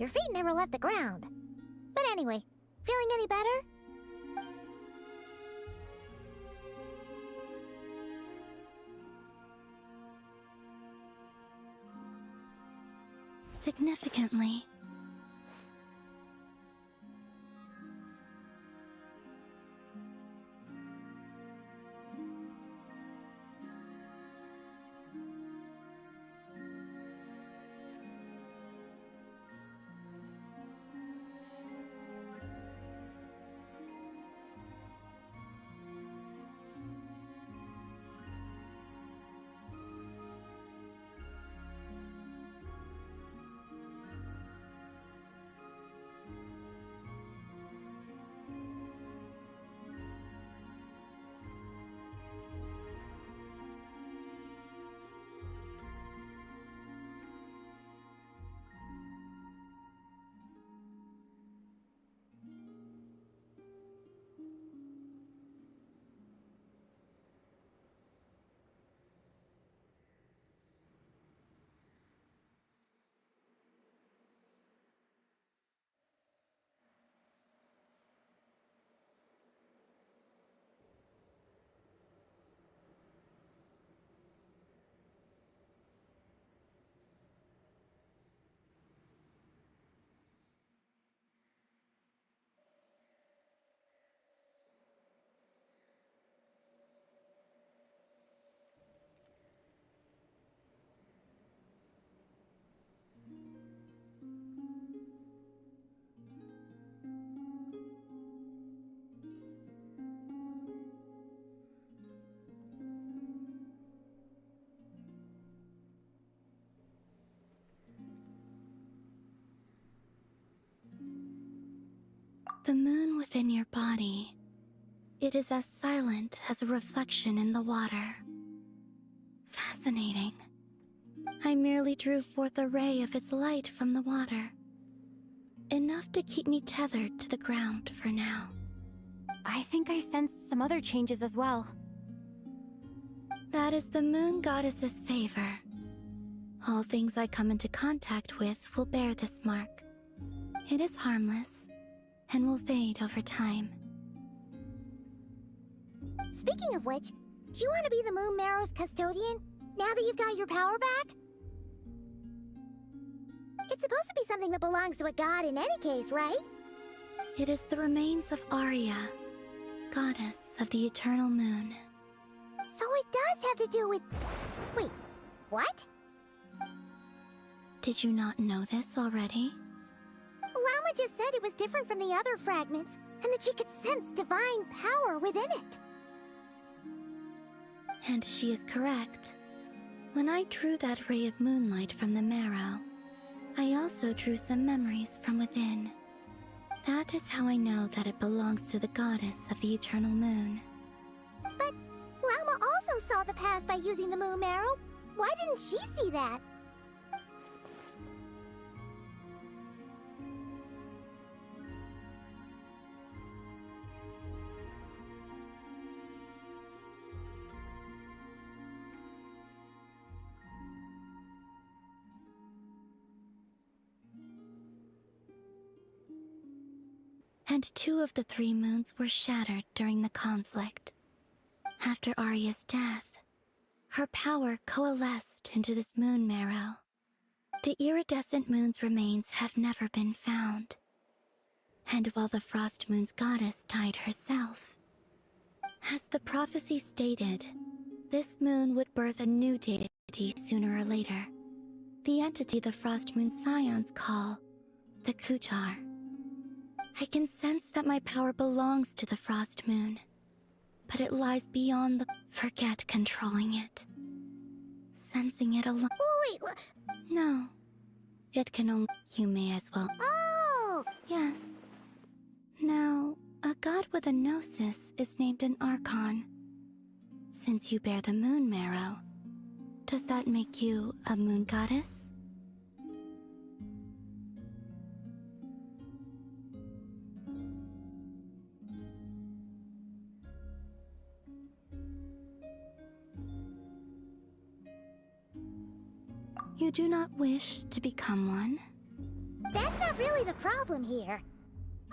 Your feet never left the ground. But anyway, feeling any better? Significantly. The moon within your body, it is as silent as a reflection in the water. Fascinating. I merely drew forth a ray of its light from the water. Enough to keep me tethered to the ground for now. I think I sensed some other changes as well. That is the moon goddess's favor. All things I come into contact with will bear this mark. It is harmless and will fade over time. Speaking of which, do you want to be the Moon Marrow's custodian, now that you've got your power back? It's supposed to be something that belongs to a god in any case, right? It is the remains of Arya, goddess of the eternal moon. So it does have to do with... Wait, what? Did you not know this already? Llama just said it was different from the other fragments, and that she could sense divine power within it. And she is correct. When I drew that ray of moonlight from the marrow, I also drew some memories from within. That is how I know that it belongs to the goddess of the eternal moon. But Llama also saw the past by using the Moon Marrow. Why didn't she see that? And 2 of the 3 moons were shattered during the conflict. After Arya's death, her power coalesced into this moon marrow. The iridescent moon's remains have never been found. And while the frost moon's goddess died herself, as the prophecy stated, this moon would birth a new deity sooner or later. The entity the frost moon scions call the Kutar. I can sense that my power belongs to the frost moon, but it lies beyond the... Forget controlling it. Sensing it alone... Oh, wait, No. It can only... You may as well... Oh! Yes. Now, a god with a gnosis is named an Archon. Since you bear the moon marrow, does that make you a moon goddess? You do not wish to become one? That's not not really the problem here.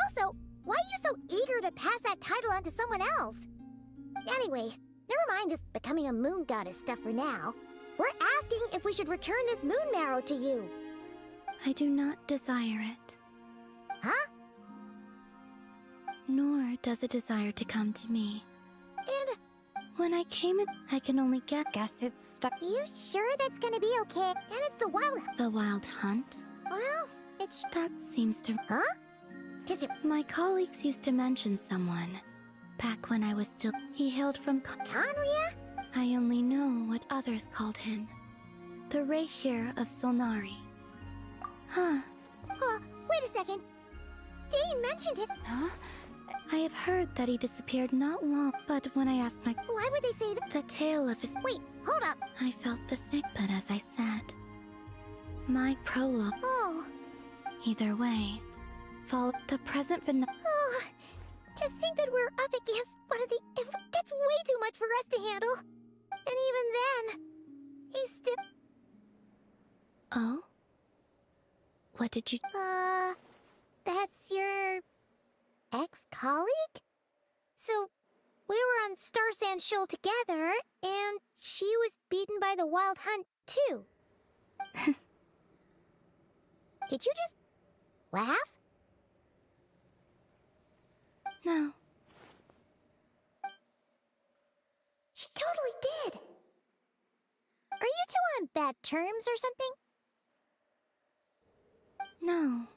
Also, why are you so eager to pass that title on to someone else? Anyway, never mind this becoming a moon goddess stuff for now. We're asking if we should return this moon marrow to you. I do not desire it. Huh? Nor does it desire to come to me. And when I came in, I can only Guess it's stuck. you sure that's gonna be okay? And it's the the wild hunt. Well, it's... That seems to... Huh? Is it... My colleagues used to mention someone. Back when I was still... He hailed from... Conria? I only know what others called him. The Reikir of Solnari. Huh. Wait a second. Dane mentioned it. Huh? I have heard that he disappeared not long, but when I asked my... Why would they say that? The tale of his... Wait, hold up. I felt the same, but as I said... My prologue... Oh. Either way... Followed the present Oh. To think that we're up against one of the... That's way too much for us to handle. And even then... He's still... Oh? What did you... That's your... ex-colleague? So, we were on Star Sand Shoal together, and she was beaten by the Wild Hunt, too. Did you just... laugh? No. She totally did. Are you two on bad terms or something? No.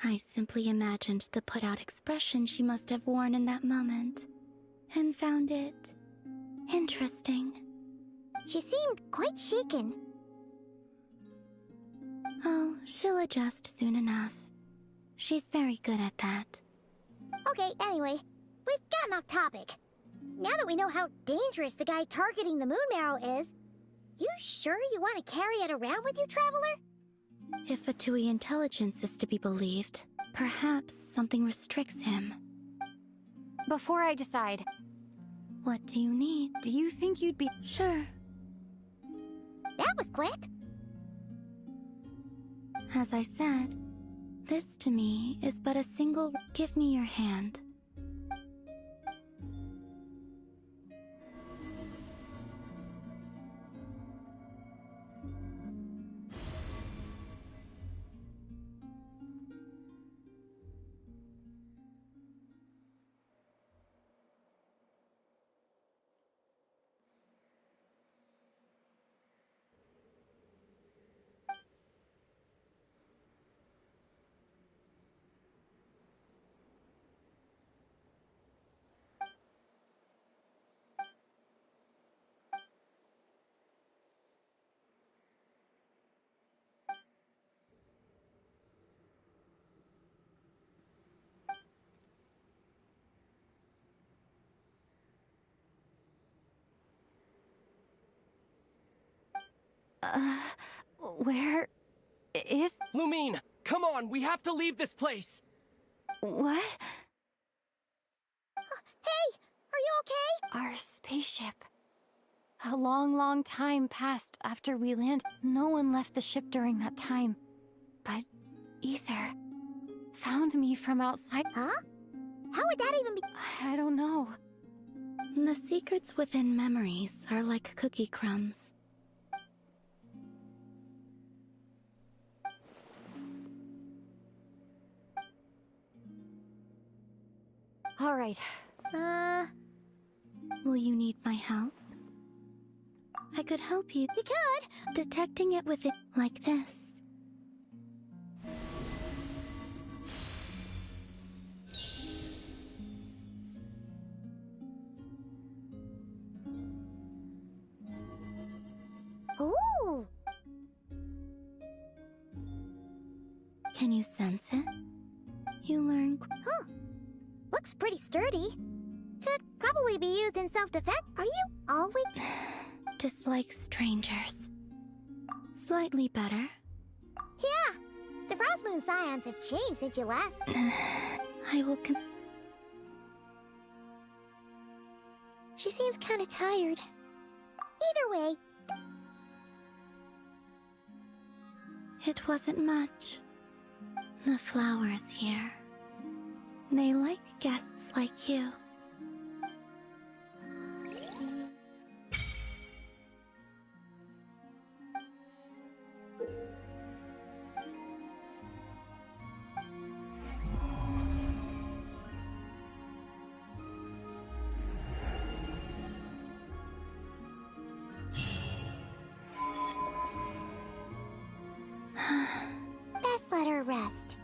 I simply imagined the put-out expression she must have worn in that moment, and found it... interesting. She seemed quite shaken. Oh, she'll adjust soon enough. She's very good at that. Okay, anyway, we've gotten off topic. Now that we know how dangerous the guy targeting the moon marrow is, you sure you want to carry it around with you, Traveler? If Fatui intelligence is to be believed, perhaps something restricts him. Before I decide, What do you need? do you think you'd be... Sure. That was quick. As I said, this to me is but a single... Give me your hand. Where... is... Lumine, come on, we have to leave this place! what? Hey, are you okay? Our spaceship. A long time passed after we landed. No one left the ship during that time. But Ether found me from outside. Huh? How would that even be? I don't know. The secrets within memories are like cookie crumbs. All right. Will you need my help? I could help you. You could. Detecting it with it like this. Ooh. Can you sense it? You learn... Huh. Looks pretty sturdy. Could probably be used in self-defense. Are you always... Dislike strangers. Slightly better. Yeah. The Frost Moon Scions have changed since you last... I will She seems kind of tired. Either way... It wasn't much. The flowers here. They like guests like you. Best let her rest.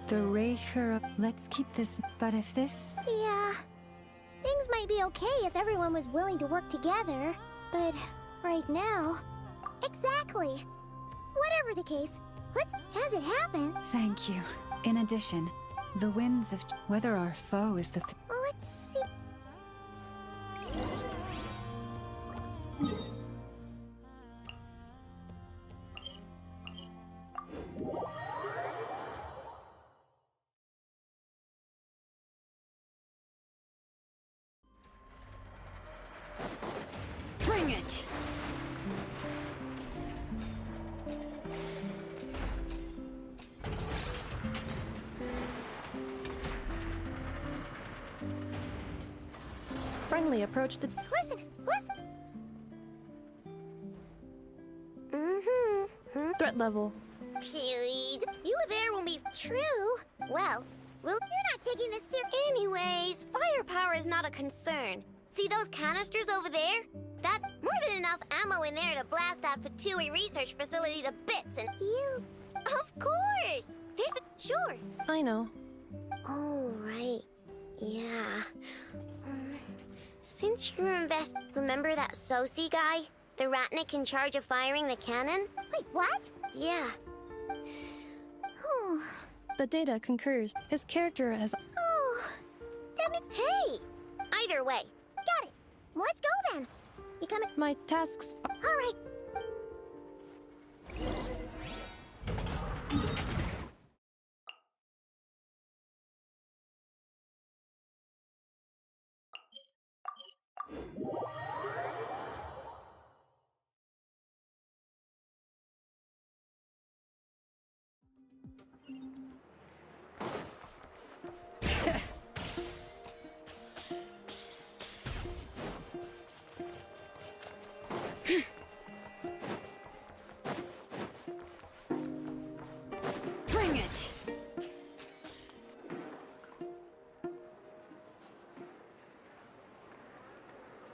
The Raker. Let's keep this. But if this. Yeah. Things might be okay if everyone was willing to work together. But right now... Exactly. Whatever the case, let's... As it happened... Thank you. In addition, the winds of. Whether our foe is the. Let's see... Bring it! Friendly approach to... Listen! Threat level. Please, you were there when we... True. Well, you're not taking this anyways. Firepower is not a concern. See those canisters over there? That's more than enough ammo in there to blast that Fatui research facility to bits and... You... Of course! There's a... Sure. I know. Oh, right. Yeah. Since you're remember that Sosi guy? The Ratnik in charge of firing the cannon? Wait, what? Yeah. The data concurs. His character has... Oh, hey! Either way, got it. Let's go then. You coming? My tasks... All right. Bring it!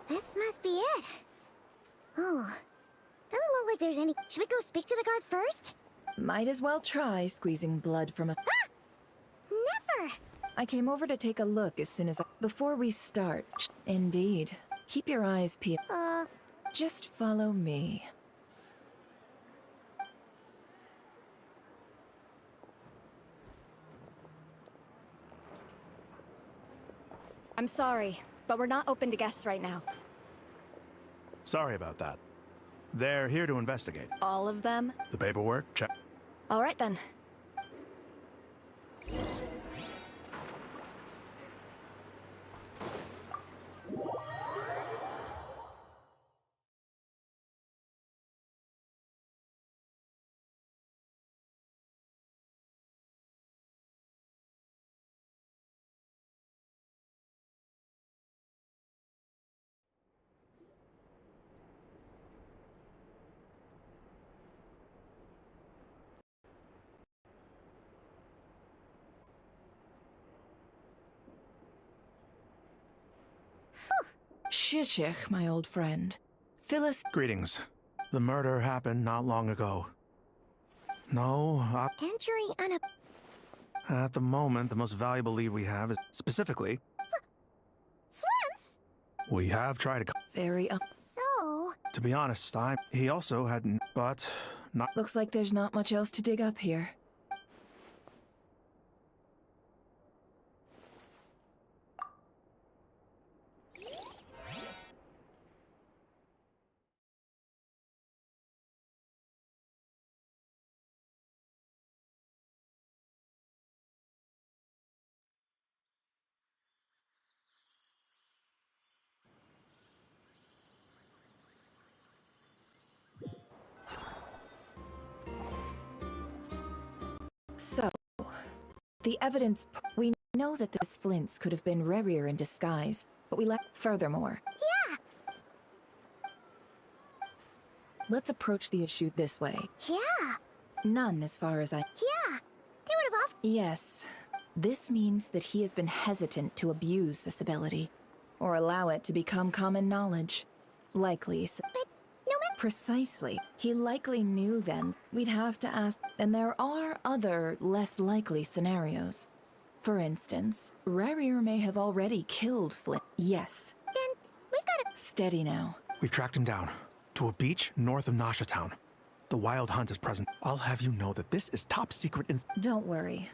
This must be it. Oh, doesn't look like there's any. Should we go speak to the guard first? Might as well try squeezing blood from a... Never! I came over to take a look as soon as Before we start... Indeed. Keep your eyes peeled. Just follow me. I'm sorry, but we're not open to guests right now. Sorry about that. They're here to investigate. All of them? The paperwork, check. All right then. Shishich, my old friend. Phyllis... Greetings. The murder happened not long ago. No, Entering at the moment, the most valuable lead we have is specifically... Flint's? We have tried to... Very So... To be honest, he also had... But... Not... Looks like there's not much else to dig up here. So, the evidence... We know that this Flint's could have been Rerir in disguise, but we left... Furthermore... Yeah! Let's approach the issue this way. Yeah! None as far as I... Yeah! They would have off... Yes. This means that he has been hesitant to abuse this ability, or allow it to become common knowledge. Likely so... But... No man... Precisely. He likely knew then. We'd have to ask... And there are other, less likely scenarios. For instance, Rerir may have already killed Flint. Yes. Then... We've got to... Steady now. We've tracked him down. To a beach north of Nasha Town. The Wild Hunt is present. I'll have you know that this is top secret Don't worry.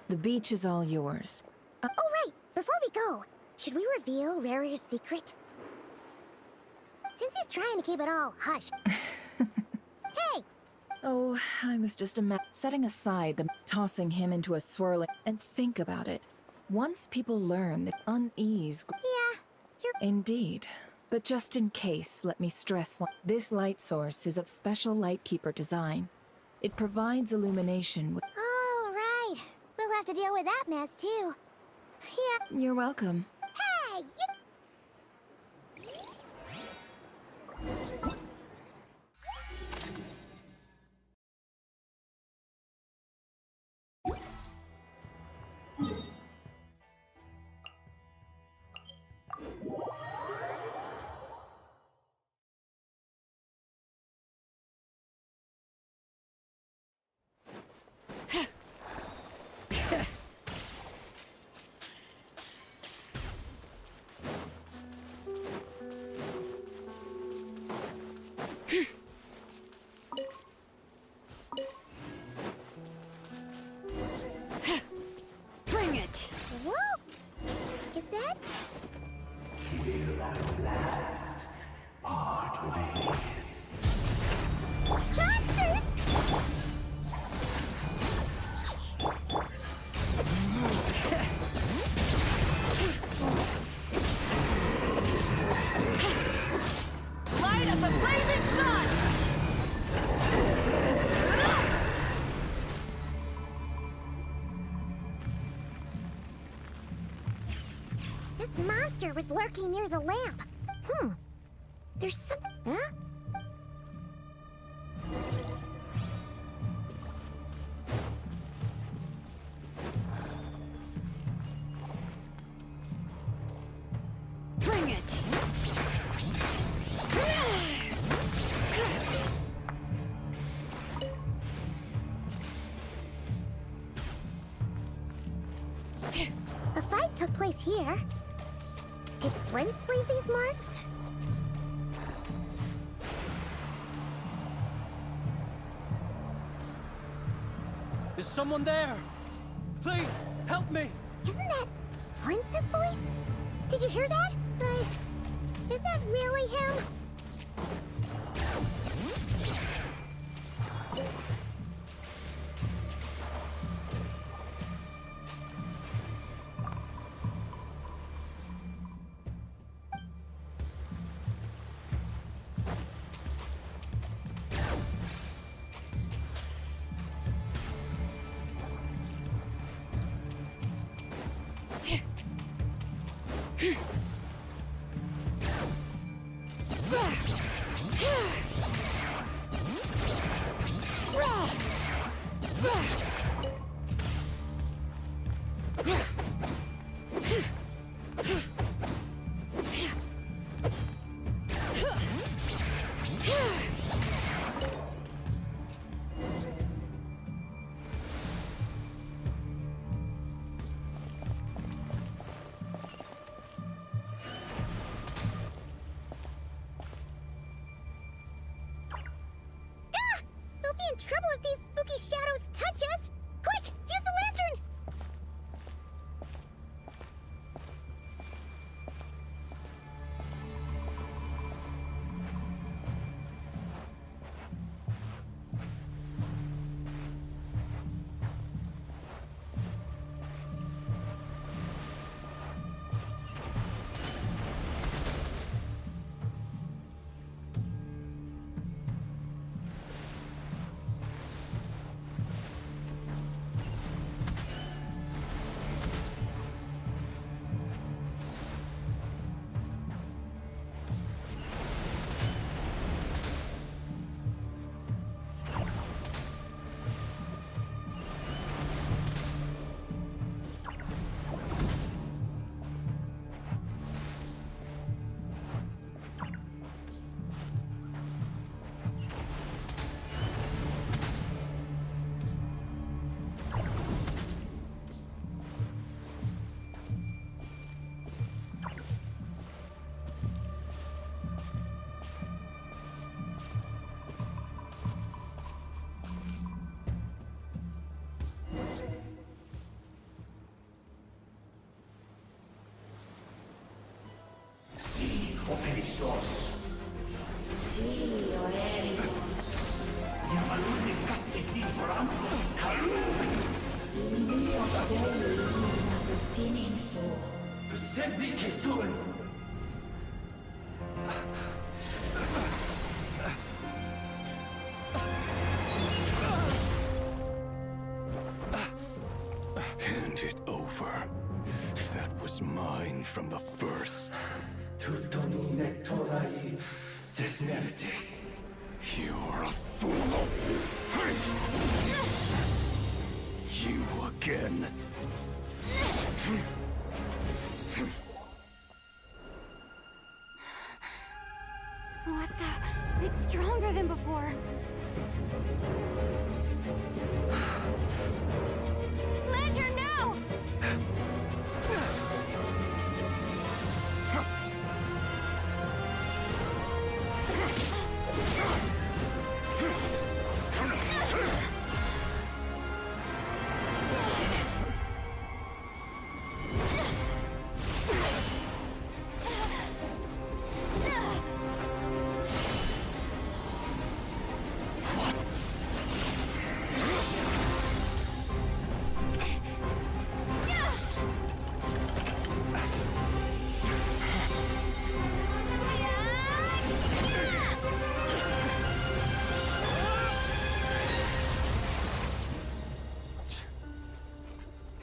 The beach is all yours. Oh, right! Before we go, should we reveal Rarir's secret? Since he's trying to keep it all hush. Hey! Oh, I was just setting aside the tossing him into a swirling... And think about it. Once people learn that unease... Yeah, you're... Indeed. But just in case, let me stress one. This light source is of special Lightkeeper design. It provides illumination with... Oh, right. We'll have to deal with that mess, too. Yeah. You're welcome. Hey! Bring it! Whoa! Is that... Monsters! Light of the blazing sun! This monster was lurking near the lamp. There's something. Huh? Bring it! A fight took place here. Did Flint leave these marks? Is someone there? Please, help me! Isn't that Flint's voice? Did you hear that? But is that really him? We'll be in trouble if these spooky shadows touch us! Quick, use the lantern! Operissos. Dio Erimos. Jamaluni satsisi forampo kalun. Dio Selu Natusinin so. Sembi Kistun. Hand it over. That was mine from the first. Tutonine torai desnevite. You're a fool. You again. What the? It's stronger than before. Lantern now!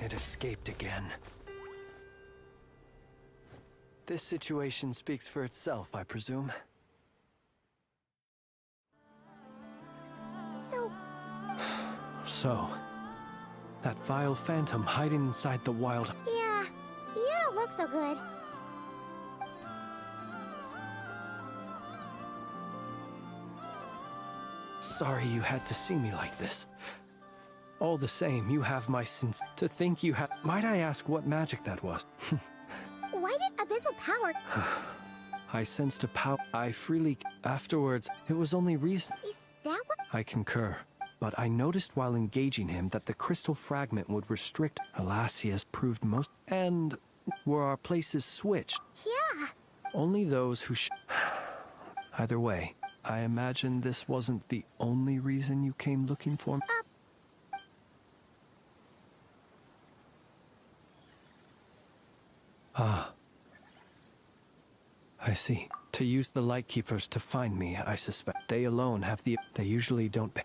It escaped again. This situation speaks for itself, I presume. So, that vile phantom hiding inside the wild... Yeah, you don't look so good. Sorry you had to see me like this. All the same, you have my sins. To think you had... Might I ask what magic that was? Why did abyssal power... I sensed a power. I freely... Afterwards, it was only reason... Is that what... I concur. But I noticed while engaging him that the crystal fragment would restrict... Alas, he has proved most... And... Were our places switched? Yeah. Only those who Either way, I imagine this wasn't the only reason you came looking for me. Ah. I see. To use the Lightkeepers to find me, I suspect. They alone have the... They usually don't pay...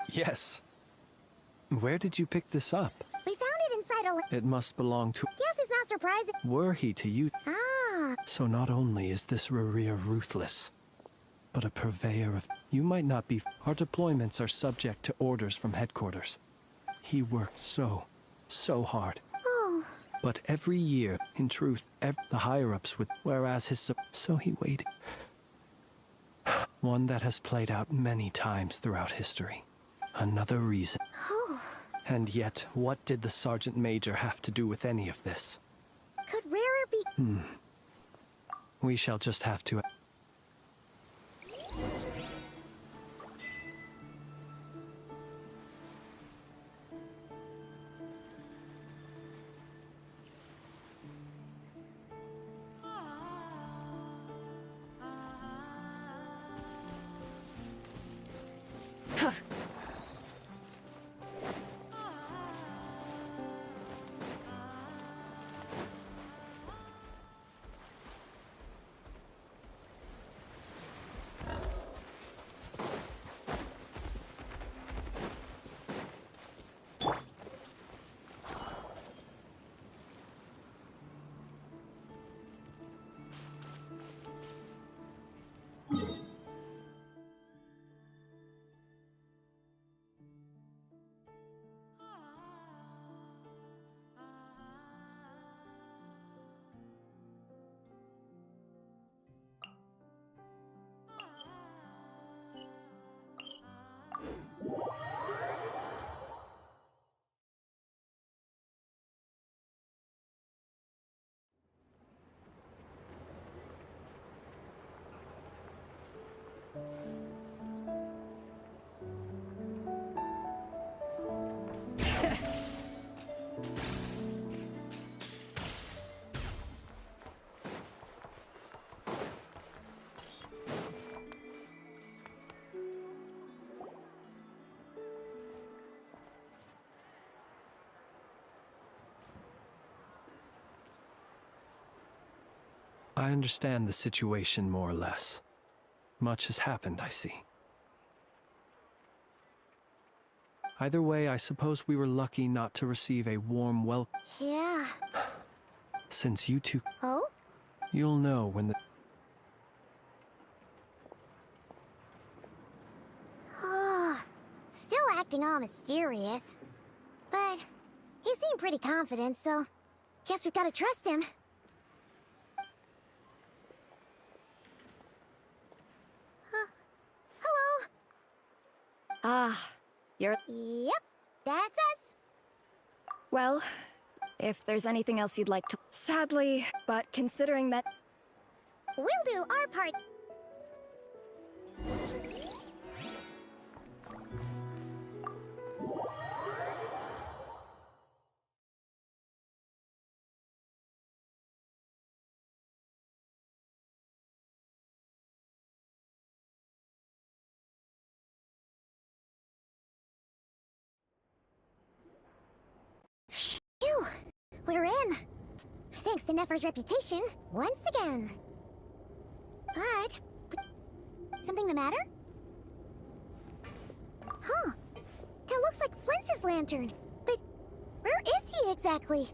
Yes. Where did you pick this up? We found it inside a... It must belong to... Guess it's not surprising. Were he to you... Ah. So not only is this Rerir ruthless, but a purveyor of... You might not be... Our deployments are subject to orders from headquarters. He worked so hard. Oh. But every year, in truth, the higher-ups would... Whereas his... So he waited. One that has played out many times throughout history. Another reason. Oh. And yet, what did the Sergeant Major have to do with any of this? Could Rarer be... We shall just have to... I understand the situation more or less. Much has happened, I see. Either way, I suppose we were lucky not to receive a warm welcome. Yeah. Since you two... Oh? You'll know when the... Still acting all mysterious. But he seemed pretty confident, so... Guess we've gotta trust him. Hello? Ah, you're... Yep, that's us. Well, if there's anything else you'd like to... Sadly, but considering that... We'll do our part. Phew, we're in. Thanks to Nefer's reputation, once again. But... something the matter? Huh. That looks like Flint's lantern. But where is he exactly?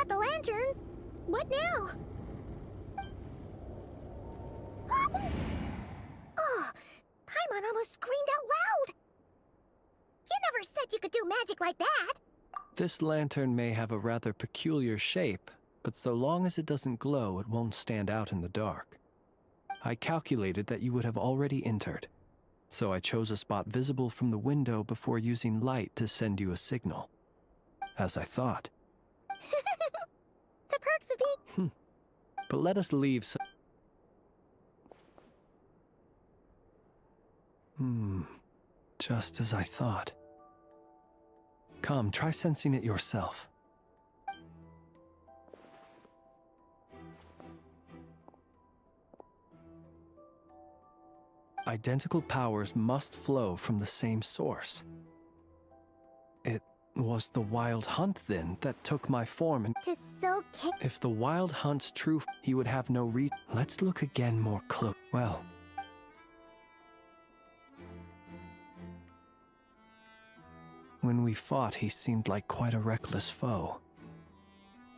got the lantern. What now? Oh, Paimon almost screamed out loud. You never said you could do magic like that. This lantern may have a rather peculiar shape, but so long as it doesn't glow, it won't stand out in the dark. I calculated that you would have already entered, so I chose a spot visible from the window before using light to send you a signal. As I thought. The perks of being... But let us leave just as I thought. Come, try sensing it yourself. Identical powers must flow from the same source. It was the Wild Hunt, then, that took my form and... To so kick... If the Wild Hunt's true, he would have no reason. Let's look again more close. Well... When we fought, he seemed like quite a reckless foe.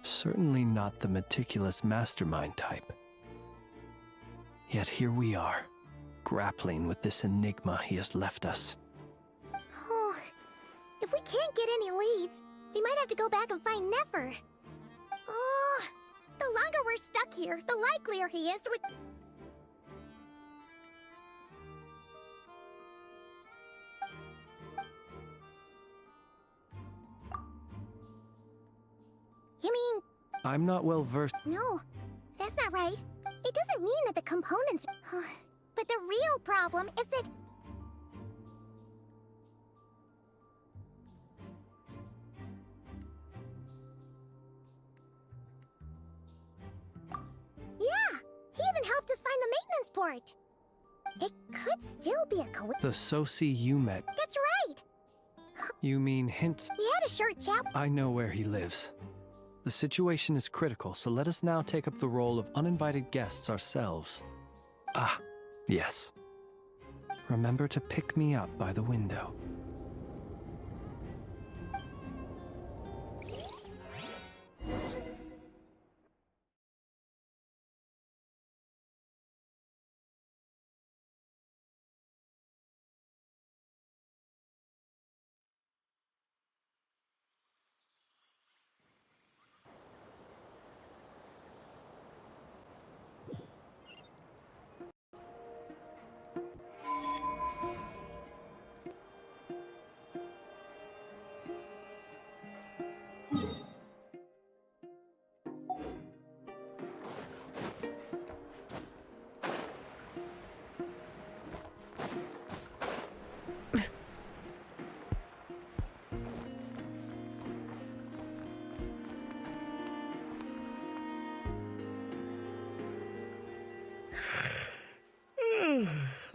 Certainly not the meticulous mastermind type. Yet here we are, grappling with this enigma he has left us. Oh, if we can't get any leads, we might have to go back and find Nefer. Oh, the longer we're stuck here, the likelier he is to... You mean... I'm not well versed... No, that's not right. It doesn't mean that the components... But the real problem is that... Yeah, he even helped us find the maintenance port. It could still be a coincidence. The Sosi you met... That's right! You mean hints? We had a short chat... I know where he lives. The situation is critical, so let us now take up the role of uninvited guests ourselves. Ah, yes. Remember to pick me up by the window.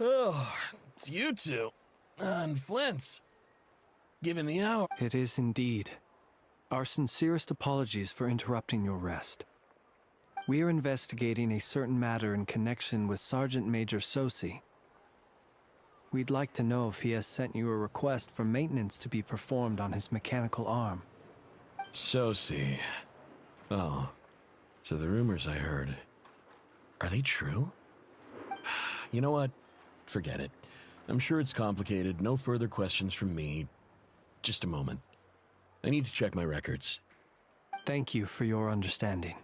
Oh, it's you two. And Flint's. Given the hour. It is indeed. Our sincerest apologies for interrupting your rest. We are investigating a certain matter in connection with Sergeant Major Sosi. We'd like to know if he has sent you a request for maintenance to be performed on his mechanical arm. Sosi. Oh, so the rumors I heard, are they true? You know what? Forget it. I'm sure it's complicated. No further questions from me. Just a moment. I need to check my records. Thank you for your understanding.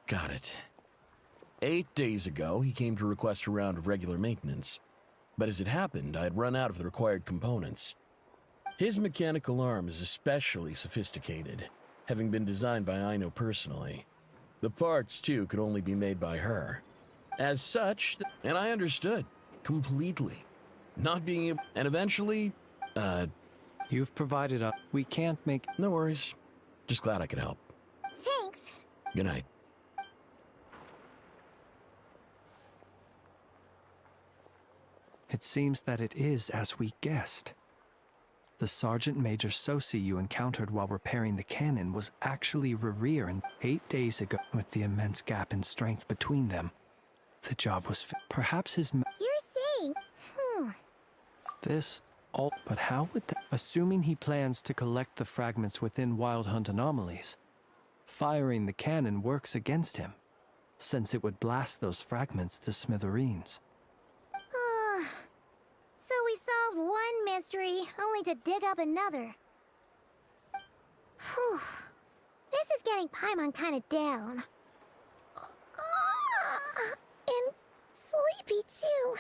Got it. 8 days ago, he came to request a round of regular maintenance. But as it happened, I had run out of the required components. His mechanical arm is especially sophisticated, having been designed by Aino personally. The parts, too, could only be made by her. As such, and I understood, completely. Not being able, and eventually, You've provided a... We can't make... No worries. Just glad I could help. Thanks. Good night. It seems that it is as we guessed. The Sergeant Major Sosi you encountered while repairing the cannon was actually Rerir, and 8 days ago, with the immense gap in strength between them, the job was perhaps his... You're This all. But how would that. Assuming he plans to collect the fragments within Wild Hunt anomalies, firing the cannon works against him, since it would blast those fragments to smithereens. So we solved one mystery, only to dig up another. Whew. This is getting Paimon kind of down. And sleepy too.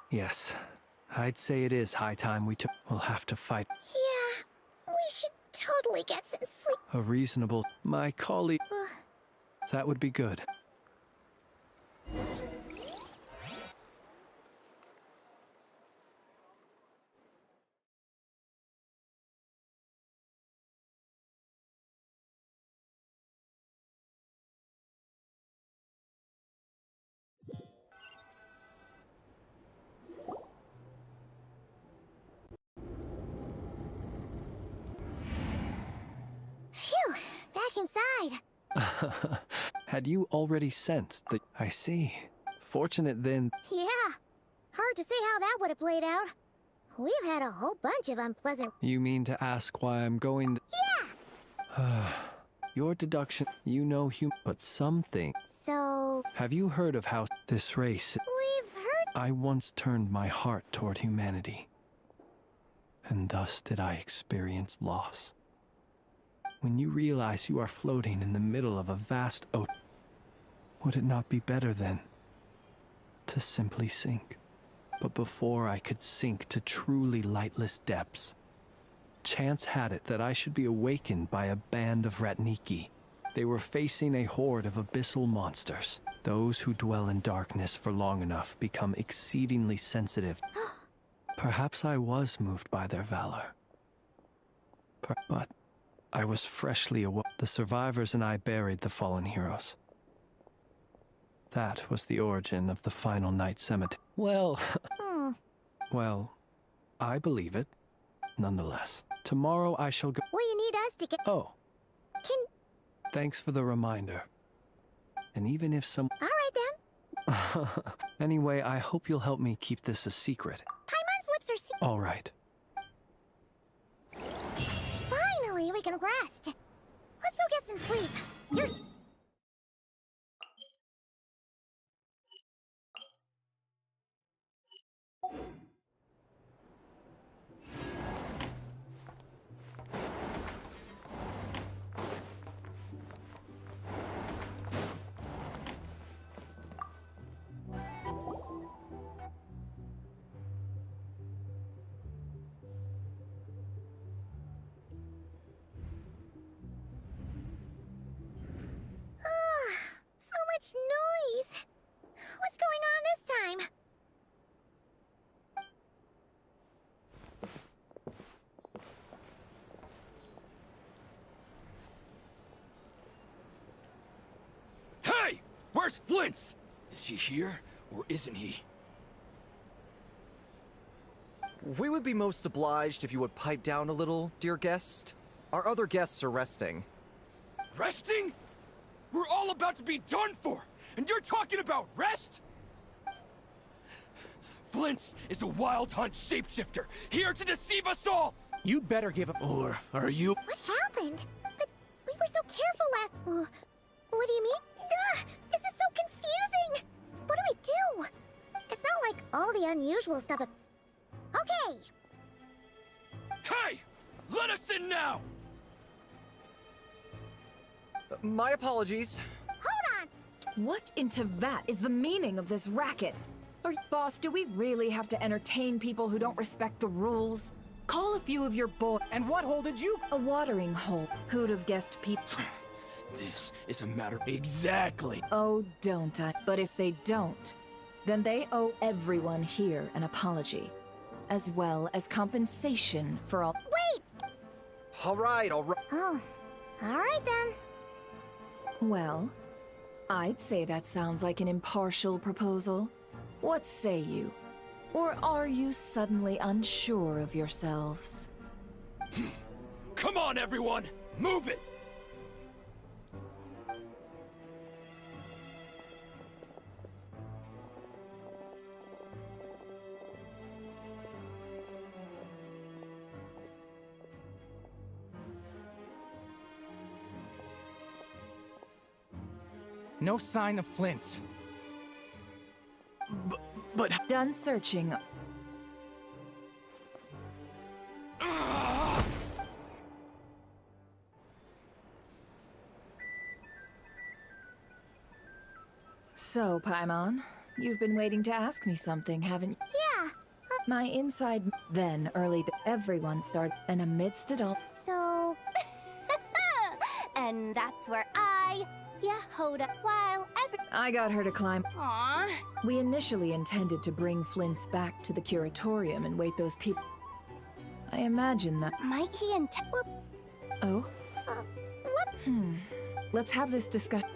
Yes, I'd say it is high time we took. We'll have to fight. Yeah, we should totally get some sleep. A reasonable. My colleague. That would be good. Phew, back inside. Had you already sensed that? I see. Fortunate then. Yeah, hard to say how that would have played out. We've had a whole bunch of unpleasant... You mean to ask why I'm going? Yeah! Your deduction, you know but something. So... Have you heard of how this race... We've heard... I once turned my heart toward humanity. And thus did I experience loss. When you realize you are floating in the middle of a vast ocean, would it not be better then to simply sink? But before I could sink to truly lightless depths, chance had it that I should be awakened by a band of Ratniki. They were facing a horde of abyssal monsters. Those who dwell in darkness for long enough become exceedingly sensitive. Perhaps I was moved by their valor. But I was freshly awoke. The survivors and I buried the fallen heroes. That was the origin of the final night cemetery. Well, well, I believe it. Nonetheless, tomorrow I shall go. Will you need us to get... Oh. Can... Thanks for the reminder. And even if some... All right, then. Anyway, I hope you'll help me keep this a secret. Paimon's lips are... All right. Finally, we can rest. Let's go get some sleep. You're... noise! What's going on this time? Hey! Where's Flint's? Is he here, or isn't he? We would be most obliged if you would pipe down a little, dear guest. Our other guests are resting. Resting? We're all about to be done for, and you're talking about rest? Flint's is a Wild Hunt shapeshifter, here to deceive us all! You better give up. Or are you? What happened? But we were so careful last... what do you mean? This is so confusing! What do we do? It's not like all the unusual stuff... Okay! Hey! Let us in now! My apologies. Hold on! What in teyvat is the meaning of this racket? Or, boss, do we really have to entertain people who don't respect the rules? Call a few of your boys. And what hole did you... A watering hole. Who'd have guessed people... This is a matter... Exactly! Oh, don't I? But if they don't, then they owe everyone here an apology, as well as compensation for all... Wait! All right, all right. Oh, all right then. Well, I'd say that sounds like an impartial proposal. What say you? Or are you suddenly unsure of yourselves? Come on, everyone! Move it! No sign of Flint. But done searching. So, Paimon, you've been waiting to ask me something, haven't you? Yeah. My inside then early everyone started, and amidst it all. So... And that's where Yehoda, while I got her to climb. Aww. We initially intended to bring Flint's back to the curatorium and wait those people. I imagine that. Might he intend? Oh? What? Let's have this discussion.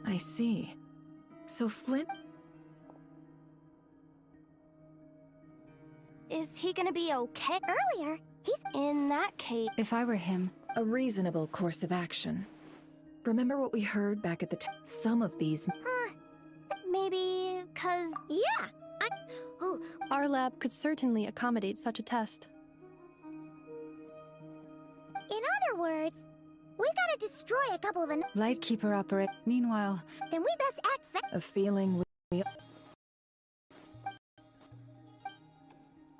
I see. So Flint... Is he gonna be okay? Earlier, he's... In that case... If I were him... A reasonable course of action. Remember what we heard back at the some of these... Maybe... 'cause... Yeah! Our lab could certainly accommodate such a test. In other words, we gotta destroy a couple of... Lightkeeper operate. Meanwhile... Then we best act A feeling we...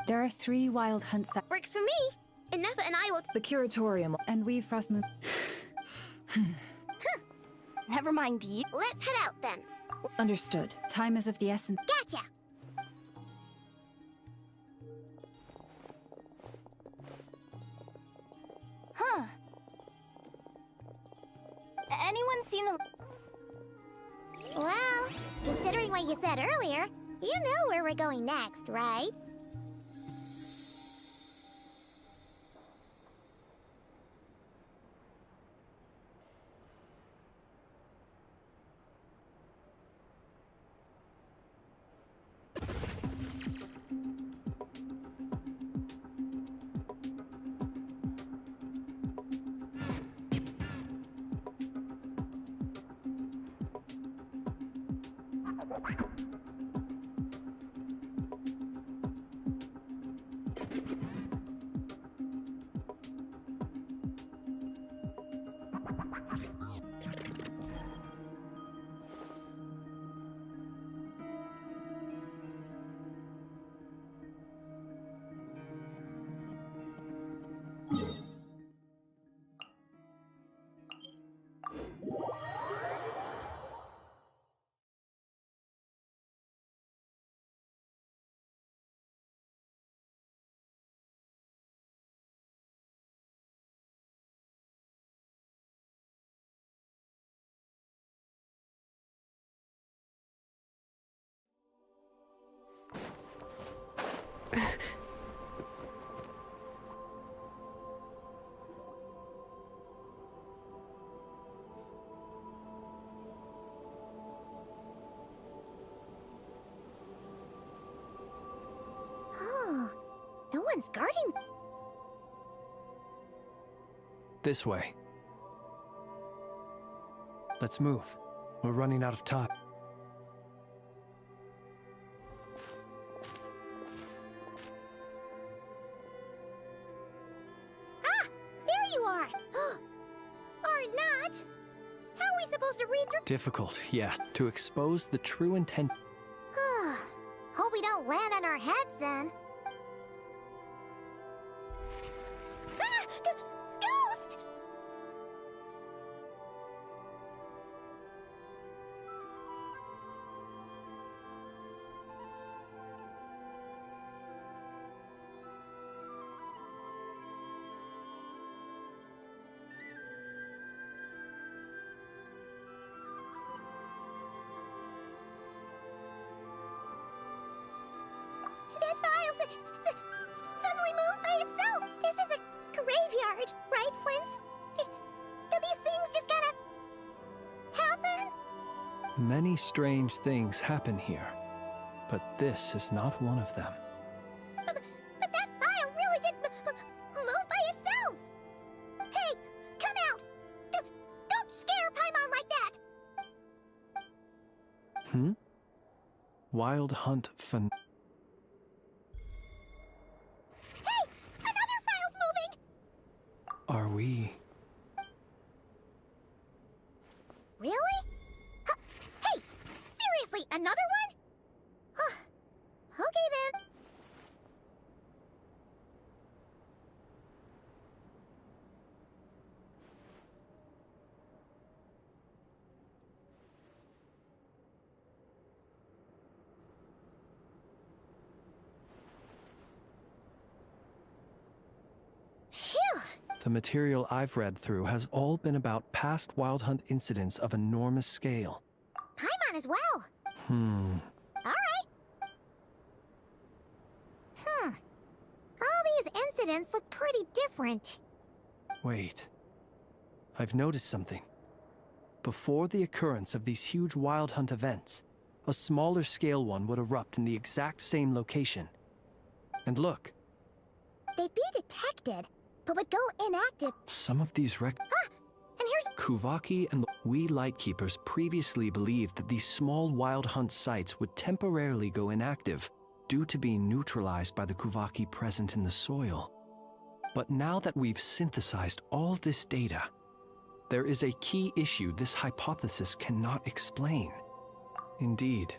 There are 3 wild hunt sites. Works for me! Enough and I will... The curatorium... And we Frostmoon... Never mind you. Let's head out then. Understood. Time is of the essence. Gotcha! Huh. Anyone seen the... Well, considering what you said earlier, you know where we're going next, right? No one's guarding. This way. Let's move. We're running out of time. Ah! There you are! Or not! How are we supposed to read through? Difficult, yeah, to expose the true intent. Hope we don't land on our heads then. Ah! Ghost! That file suddenly moved by itself. This is a graveyard, right, Flint? Do these things just kind of happen? Many strange things happen here, but this is not one of them. But that file really did move by itself. Hey, come out! Don't scare Paimon like that. Wild Hunt Fan. Hey, another file's moving. Are we? Really? Hey, seriously, another one? Okay then. Phew. The material I've read through has all been about past Wild Hunt incidents of enormous scale. Paimon as well. All right. All these incidents look pretty different. Wait. I've noticed something. Before the occurrence of these huge Wild Hunt events, a smaller scale one would erupt in the exact same location. And look. They'd be detected, but would go inactive. Some of these And here's Kuvaki and we Lightkeepers previously believed that these small Wild Hunt sites would temporarily go inactive due to being neutralized by the Kuvaki present in the soil. But now that we've synthesized all this data, there is a key issue this hypothesis cannot explain. Indeed.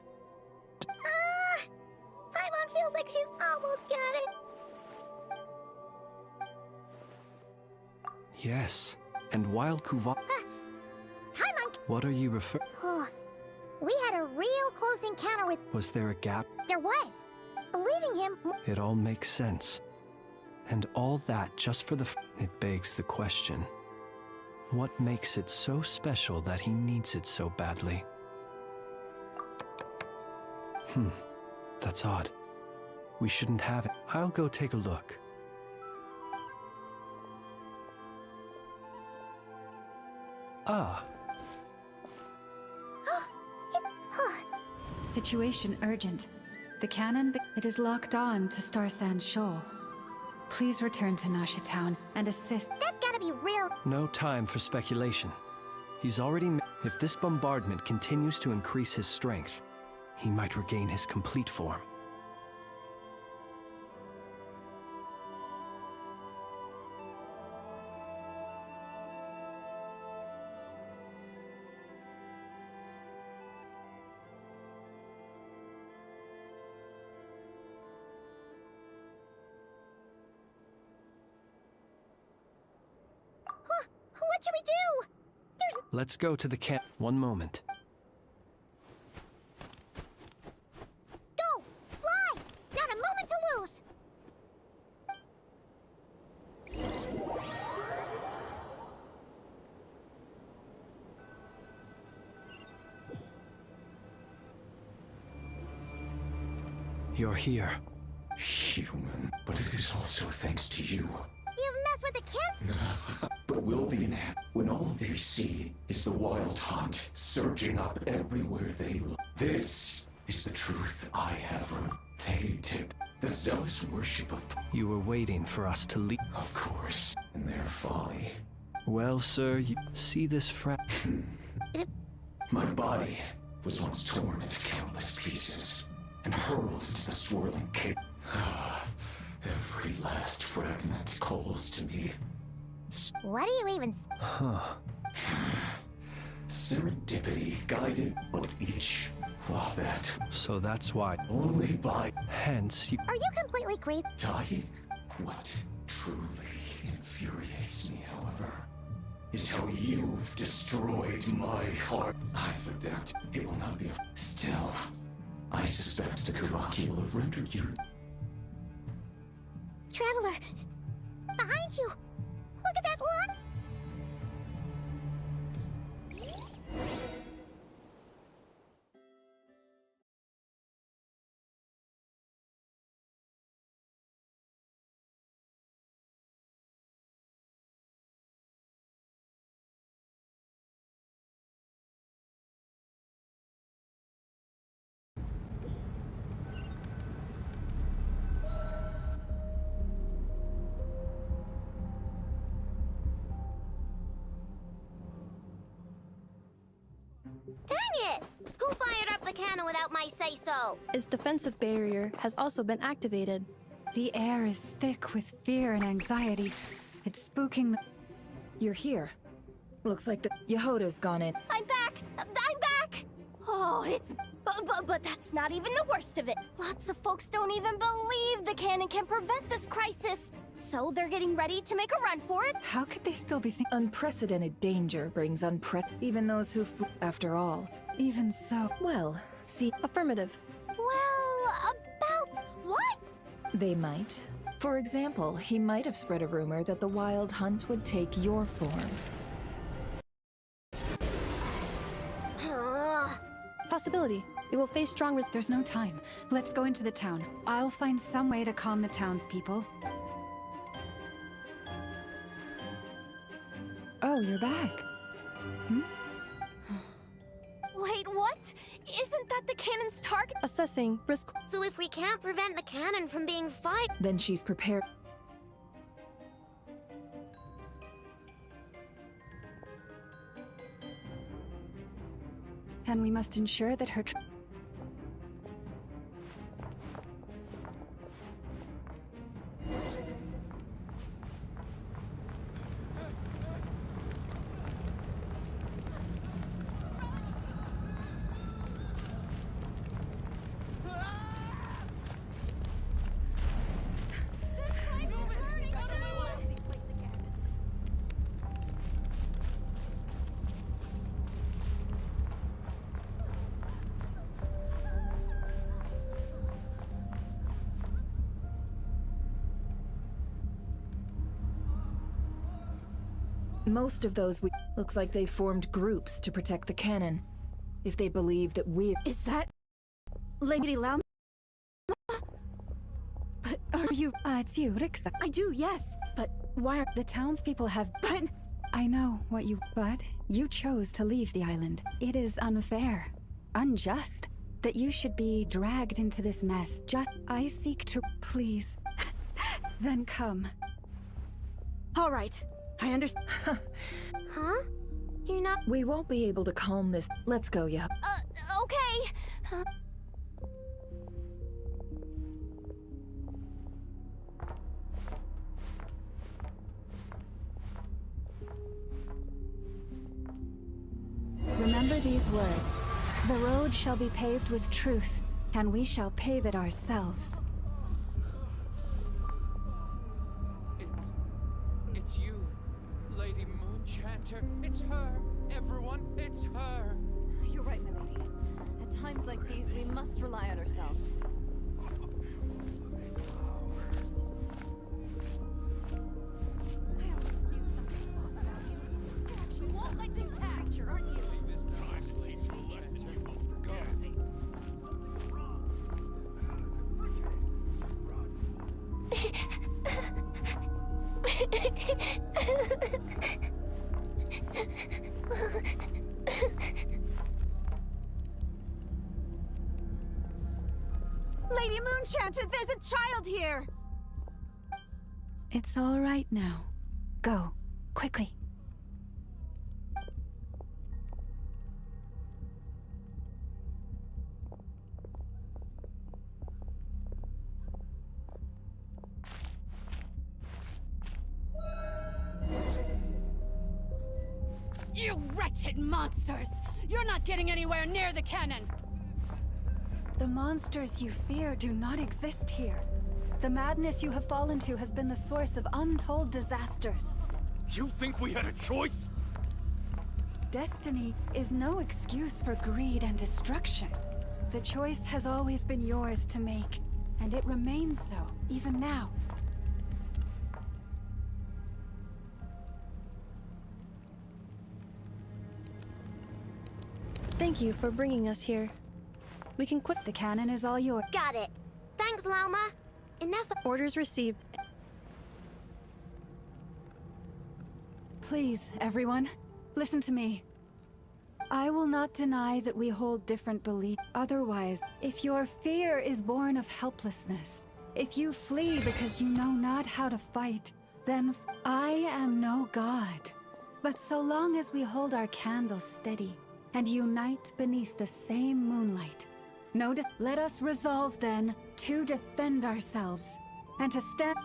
Paimon feels like she's almost got it. Yes, and while Kuvaki... Paimon... What are you referring... We had a real close encounter with... Was there a gap? There was. Believing him... It all makes sense. And all that just for the... It begs the question. What makes it so special that he needs it so badly? That's odd. We shouldn't have it. I'll go take a look. Ah. Situation urgent. The cannon, it is locked on to Star Sand Shoal. Please return to Nasha Town and assist. That's gotta be rare. No time for speculation. He's already... If this bombardment continues to increase his strength, he might regain his complete form. What should we do? Let's go to the camp. One moment. Go! Fly! Not a moment to lose! You're here. Human, but it is also thanks to you. You've messed with the camp? But will the when all they see is the Wild Hunt surging up everywhere they look? This is the truth I have. They tip the zealous worship of... You were waiting for us to leave. Of course, in their folly. Well, sir, you see this My body was once torn into countless pieces and hurled into the swirling cave. Every last fragment calls to me. What do you even... serendipity guided on each. While that. So that's why. Only by. Hence, you. Are you completely crazy? Dying? What truly infuriates me, however, is how you've destroyed my heart. I've adapted. It will not be. Still, I suspect the Kuraki will have rendered you. Traveler! Behind you! Look at that look! Dang it! Who fired up the cannon without my say-so? Its defensive barrier has also been activated. The air is thick with fear and anxiety. It's spooking the... You're here. Looks like the Yehoda's gone in. I'm back! I'm back! Oh, it's... But that's not even the worst of it. Lots of folks don't even believe the cannon can prevent this crisis. So they're getting ready to make a run for it. How could they still be thinking? Unprecedented danger brings even those who after all. Even so. Well, see... Affirmative. Well, about what? They might. For example, he might have spread a rumor that the Wild Hunt would take your form. Possibility. It will face strong There's no time. Let's go into the town. I'll find some way to calm the townspeople. Oh, you're back. Wait, what? Isn't that the cannon's target? Assessing risk. So if we can't prevent the cannon from being fired... Then she's prepared. And we must ensure that her... Most of those looks like they formed groups to protect the cannon. If they believe that we're... Is that... Lady Lam? But are you... it's you, Rixa. I do, yes. But why are... The townspeople have... But... I know what you... But you chose to leave the island. It is unfair. Unjust. That you should be dragged into this mess. I seek to... Please. Then come. All right. I understand. Huh? You're not... We won't be able to calm this. Let's go, yeah. Okay. Remember these words. The road shall be paved with truth, and we shall pave it ourselves. It's you, Lady Moonchanter. It's her, everyone. It's her. You're right, my lady. At times like these, we must rely on ourselves. You won't like this picture, aren't you? Lady Moonchanter, there's a child here! It's all right now. Go, quickly. You wretched monsters! You're not getting anywhere near the cannon! The monsters you fear do not exist here. The madness you have fallen to has been the source of untold disasters. You think we had a choice? Destiny is no excuse for greed and destruction. The choice has always been yours to make, and it remains so, even now. Thank you for bringing us here. We can quit. The cannon is all yours. Got it. Thanks, Lauma. Enough. Orders received. Please, everyone, listen to me. I will not deny that we hold different beliefs. Otherwise, if your fear is born of helplessness, if you flee because you know not how to fight, then I am no god. But so long as we hold our candles steady and unite beneath the same moonlight, let us resolve then to defend ourselves and to stand.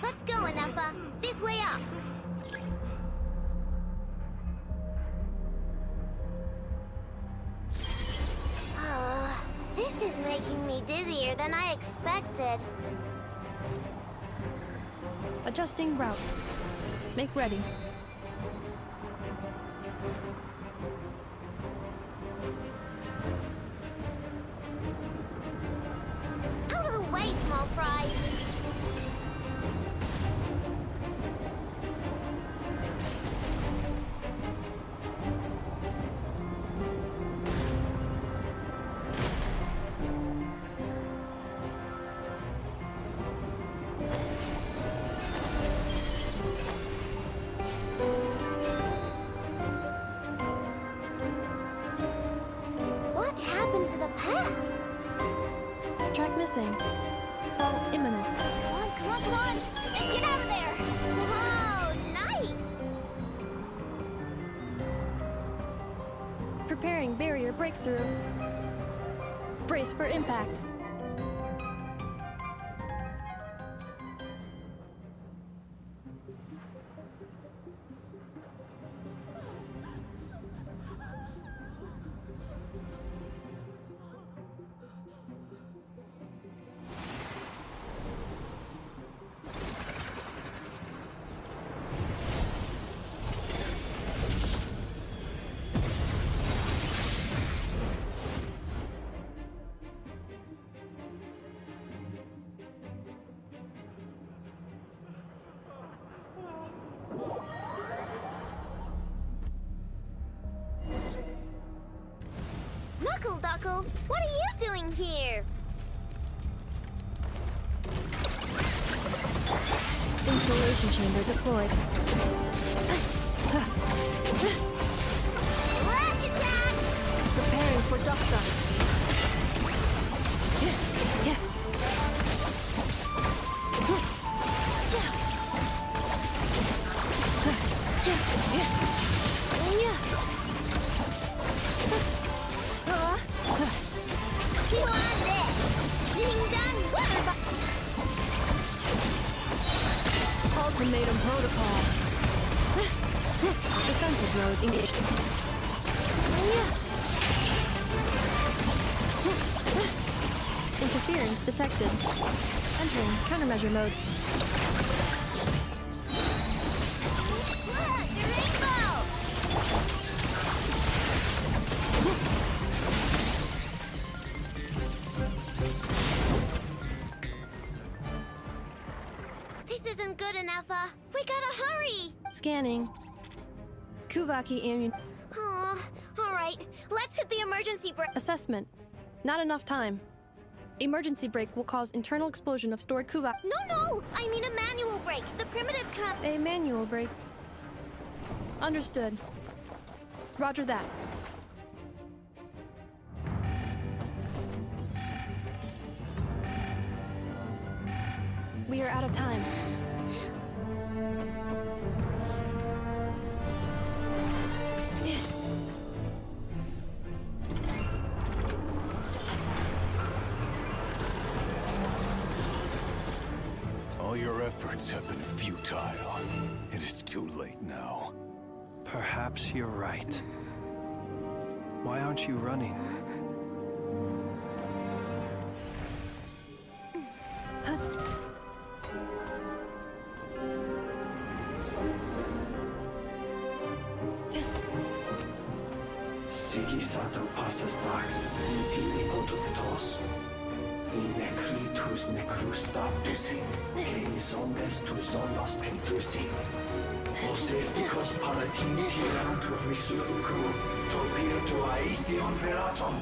Let's go, Anafa. This way up. This is making me dizzier than I expected. Adjusting route. Make ready. Out of the way, small fry. What happened to the path? Track missing. Fall imminent. Come on, come on, come on! And get out of there! Whoa, nice! Preparing barrier breakthrough. Brace for impact. Knuckle Duckle, what are you doing here? Installation chamber deployed. Flash attack! Preparing for dust up. Ultimatum protocol. Defensive mode engaged. Interference detected. Entering countermeasure mode. Look, the rainbow! This isn't good enough, we gotta hurry! Scanning. Kuvaki ammun. Oh, alright. Let's hit the emergency brake. Assessment. Not enough time. Emergency brake will cause internal explosion of stored Kuvaki. No! I mean a manual brake. The primitive can't. A manual brake. Understood. Roger that. We are out of time. efforts have been futile. It is too late now. Perhaps you're right. Why aren't you running? Sigisato passa sax, intili potuftos. In necritus necrus baptisi, que omnes tu zonos pentusi. Os esticos palatin pirantur misuricum, topirtu aetion veratum.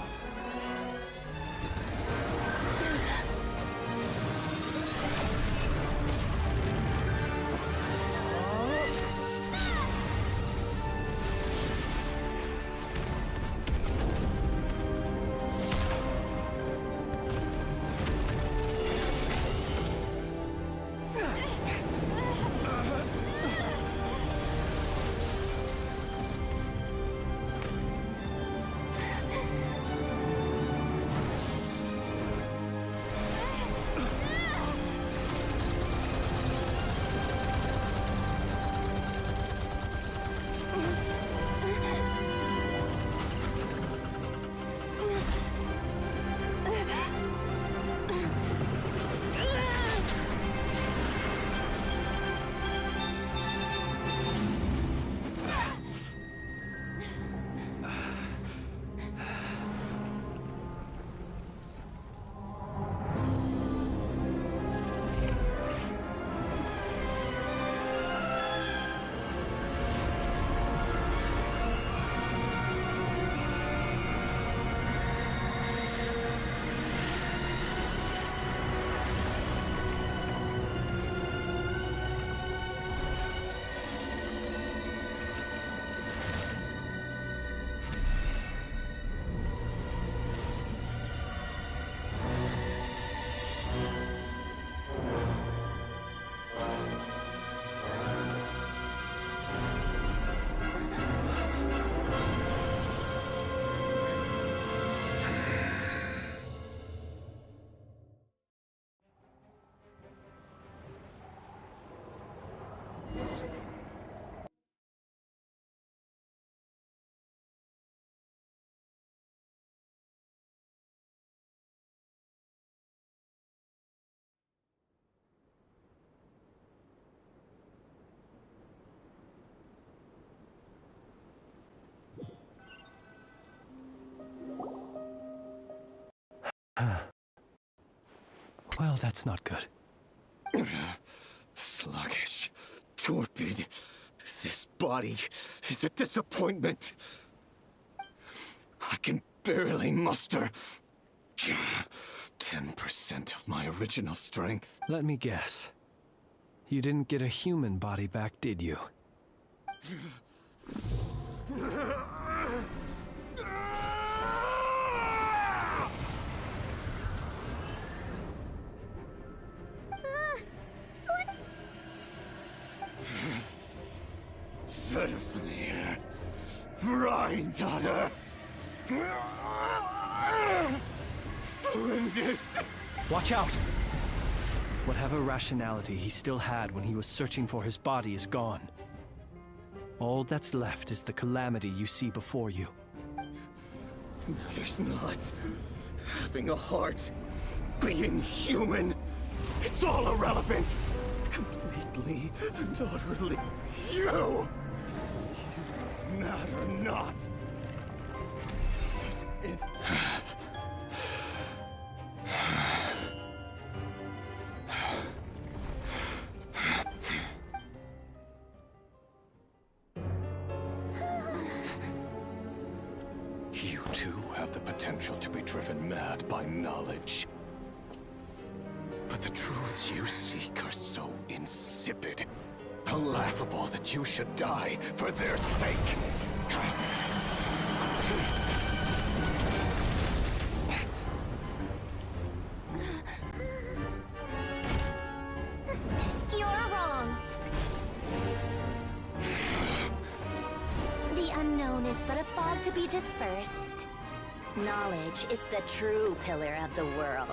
Well, that's not good. Sluggish, torpid. This body is a disappointment. I can barely muster 10% of my original strength. Let me guess. You didn't get a human body back, did you? Verfnir, Vreindaughter, Flinders. Watch out! Whatever rationality he still had when he was searching for his body is gone. All that's left is the calamity you see before you. Matters not. Having a heart, being human, it's all irrelevant. Completely and utterly. You matter not. Does it... You too have the potential to be driven mad by knowledge. But the truths you seek are so insipid. How laughable that you should die for their sake. You're wrong. The unknown is but a fog to be dispersed. Knowledge is the true pillar of the world.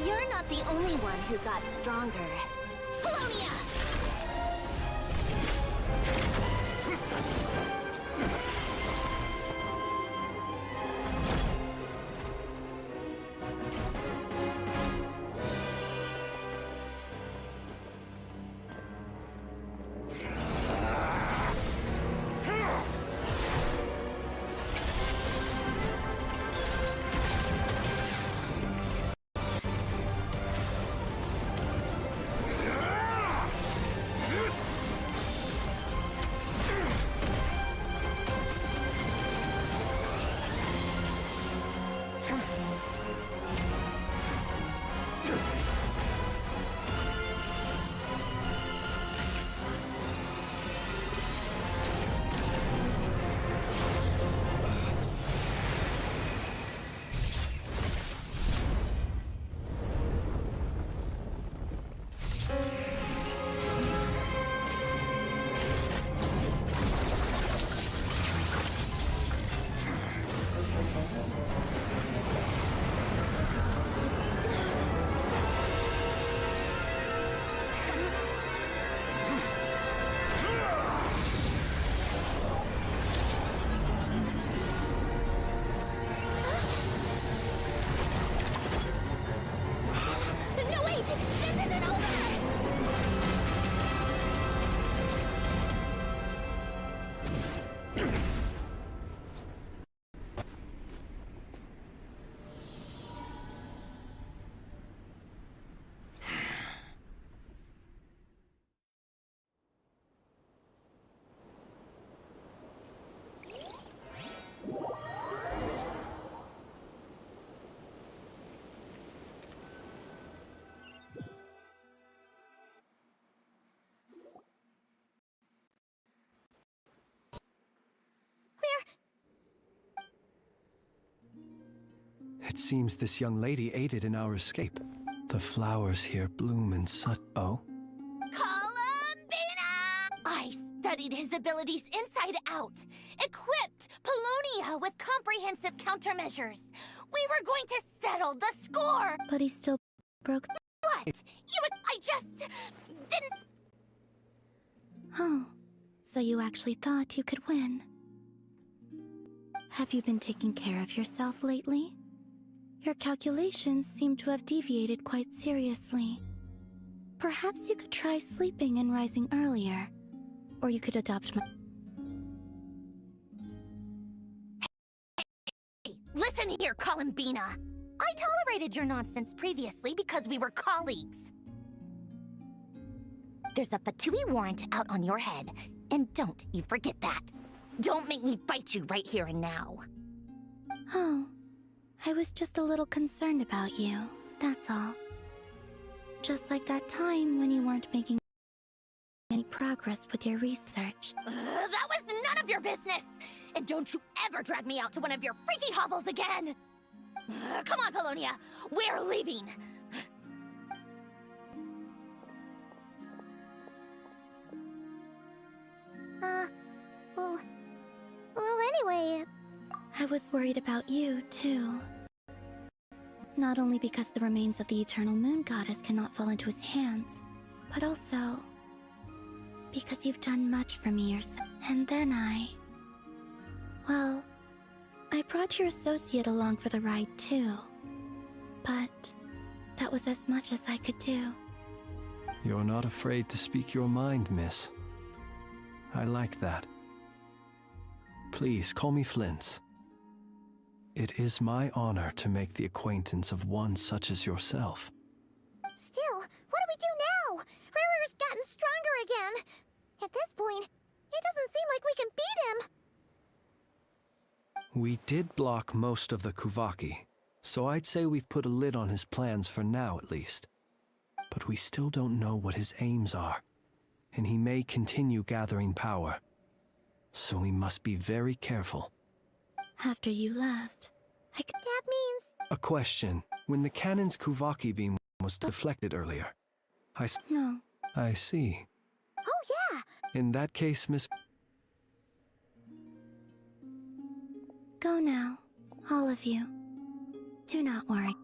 You're not the only one who got stronger. Polonia! It seems this young lady aided in our escape. The flowers here bloom in such... Oh? Columbina! I studied his abilities inside out. Equipped Polonia with comprehensive countermeasures. We were going to settle the score! But he still broke... What? I just... didn't... Oh, so you actually thought you could win. Have you been taking care of yourself lately? Your calculations seem to have deviated quite seriously. Perhaps you could try sleeping and rising earlier. Or you could adopt my... Hey, listen here, Columbina. I tolerated your nonsense previously because we were colleagues. There's a Fatui warrant out on your head, and don't you forget that. Don't make me fight you right here and now. Oh, I was just a little concerned about you, that's all. Just like that time when you weren't making any progress with your research. That was none of your business! And don't you ever drag me out to one of your freaky hovels again! Come on, Polonia! We're leaving! Well, anyway... I was worried about you, too. Not only because the remains of the Eternal Moon Goddess cannot fall into his hands, but also... because you've done much for me yourself. And then well, I brought your associate along for the ride, too. But that was as much as I could do. You're not afraid to speak your mind, miss. I like that. Please, call me Flint. It is my honor to make the acquaintance of one such as yourself. Still, what do we do now? Rarer's gotten stronger again. At this point, it doesn't seem like we can beat him. We did block most of the Kuvaki, so I'd say we've put a lid on his plans for now at least. But we still don't know what his aims are, and he may continue gathering power. So we must be very careful. After you left, That means... A question. When the cannon's Kuvaki beam was deflected earlier, No. I see. Oh, yeah! In that case, Miss... Go now, all of you. Do not worry.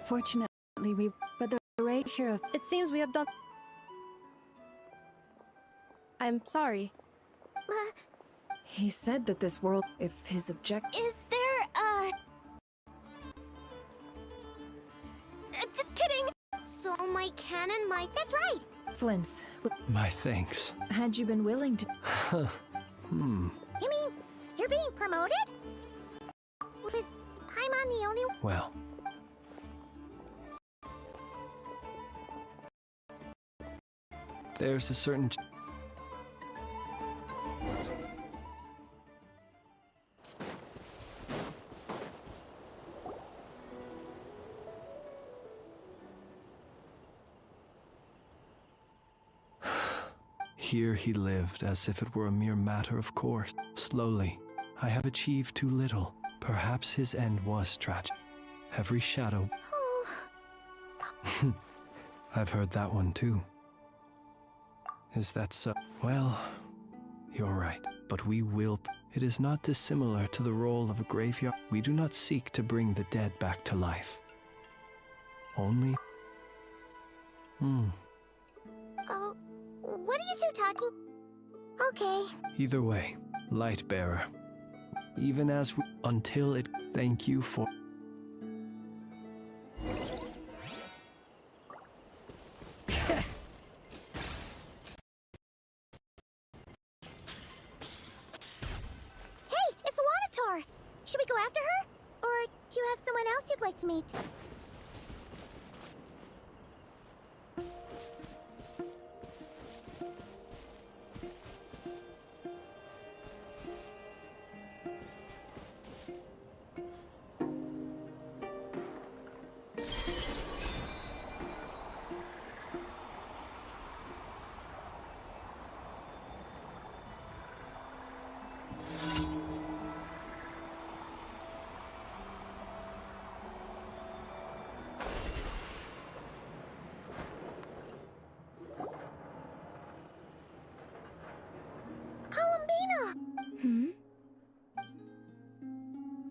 Fortunately, but the raid hero. It seems we have done. I'm sorry. He said that this world, if his object. Is there just kidding! So my canon might. That's right! Flint's. My thanks. Had you been willing to. You mean you're being promoted? Was Paimon the only one? Well. There's a certain. Here he lived as if it were a mere matter of course. Slowly, I have achieved too little. Perhaps his end was tragic. Every shadow. I've heard that one too. Is that so? Well, you're right. But we will. It is not dissimilar to the role of a graveyard. We do not seek to bring the dead back to life. Only. Oh, what are you two talking? Okay. Either way, light bearer. Even as we. Until it. Thank you for. Should we go after her? Or do you have someone else you'd like to meet?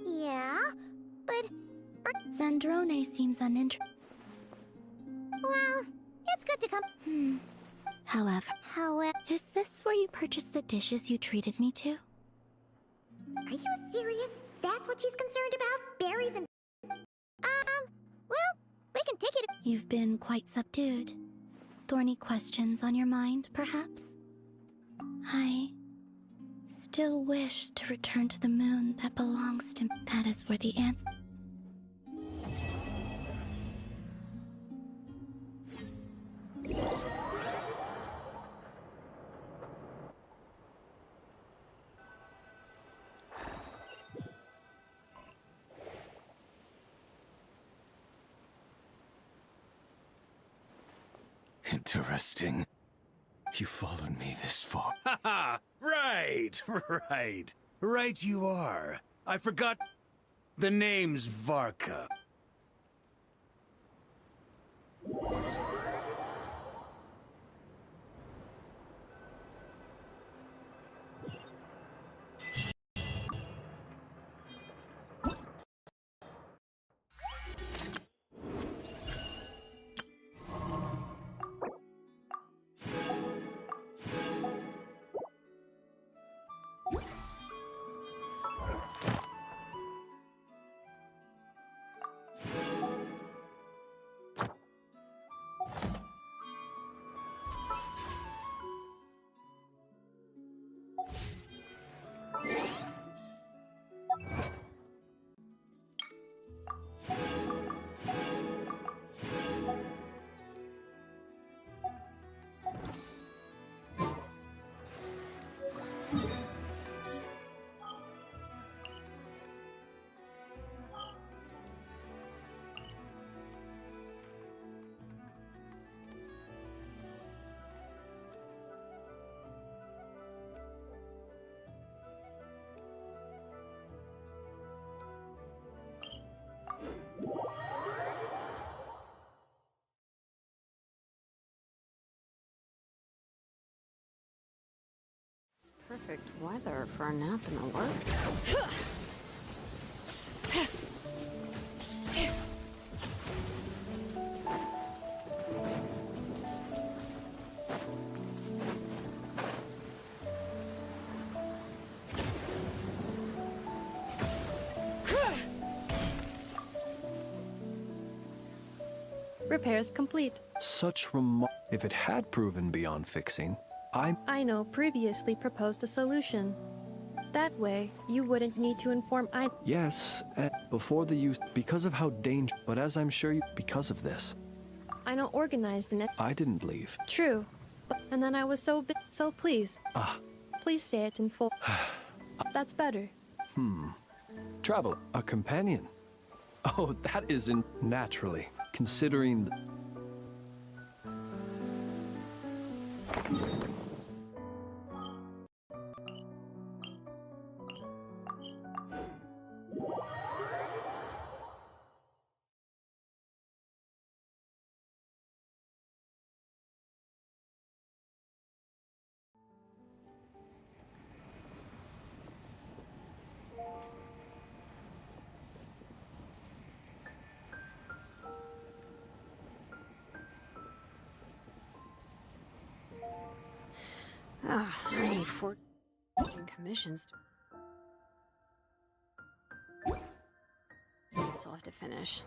Yeah, but... Zandrone seems uninterested. Well, it's good to come... However... Is this where you purchased the dishes you treated me to? Are you serious? That's what she's concerned about? Berries and... well, we can take it... You've been quite subdued. Thorny questions on your mind, perhaps? I... still wish to return to the moon that belongs to me. That is where the answer... Interesting. You followed me this far. Haha! Right! Right you are. I forgot... The name's Varka. Perfect weather for a nap in the work. Repairs complete. If it had proven beyond fixing, I know previously proposed a solution. That way, you wouldn't need to inform Yes, before the use, because of how dangerous, but as I'm sure because of this. I know organized in it. I didn't leave. True. And then I was so please. Please say it in full. That's better. Travel, a companion. Oh, that isn't naturally, considering... I need 14 commissions. Still have to finish.